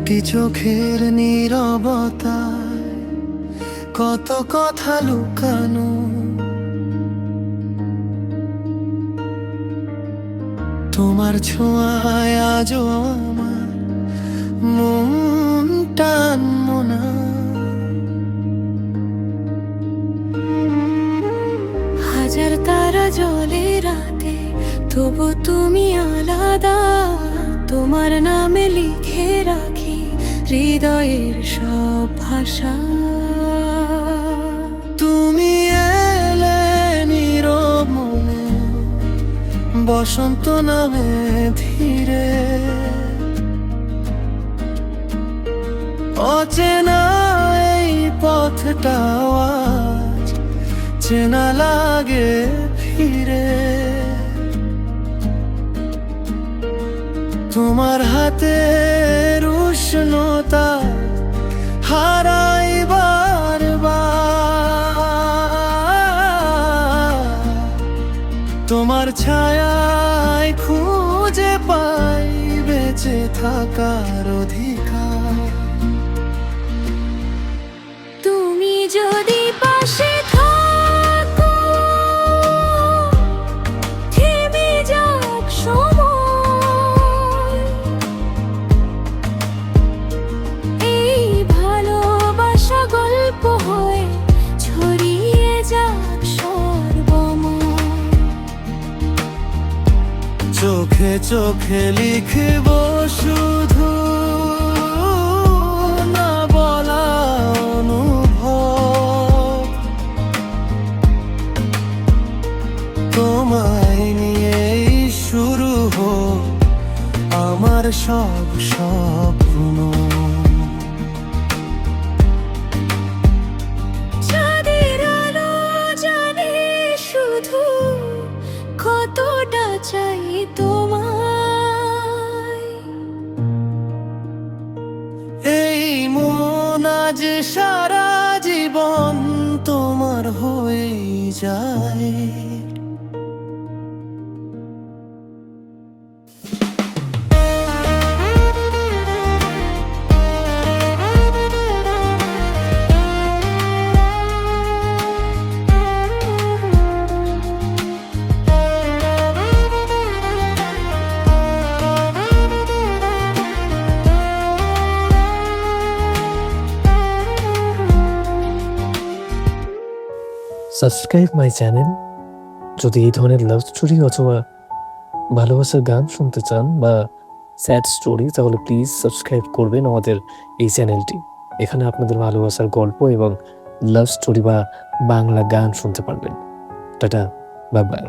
দুটি চোখের নীরবতায় কত কথা লুকানো, তোমার ছোঁয়ায় আজও আমার মন টানবো না। হাজার তারা জ্বলে রাতে, তবু তুমি আলাদা। তোমার নামে লিখে রাখি হৃদয়ের সব ভাষা। তুমি এলে নীরব মনে, বসন্ত নামে ধীরে, অচেনা এই পথটাও আজ চেনা লাগে ফিরে। তোমার হাতের উষ্ণতা হারাই বারবার, তোমার ছায়ায় খুঁজে পাই বেঁচে থাকার অধিকার। তুমি যদি পাশে থাকো, থেমে যাক সময়, এই ভালোবাসা গল্প হয়ে ছড়িয়ে যাক সর্বময়। চোখে চোখে লিখবো শুধু না বলা অনুভব, তোমায় নিয়েই শুরু হোক আমার সব স্বপ্ন। চাঁদের আলো জানে শুধু কতটা চাই তোমায়। এই মন আজ সারা জীবন তোমার হয়ে যায়। Subscribe my channel. যদি এই ধরনের লাভ স্টোরি অথবা ভালোবাসার গান শুনতে চান বা স্যাড স্টোরি, তাহলে প্লিজ সাবস্ক্রাইব করবেন আমাদের এই চ্যানেলটি। এখানে আপনাদের ভালোবাসার গল্প এবং লাভ স্টোরি বা বাংলা গান শুনতে পারবেন। Tata, bye bye.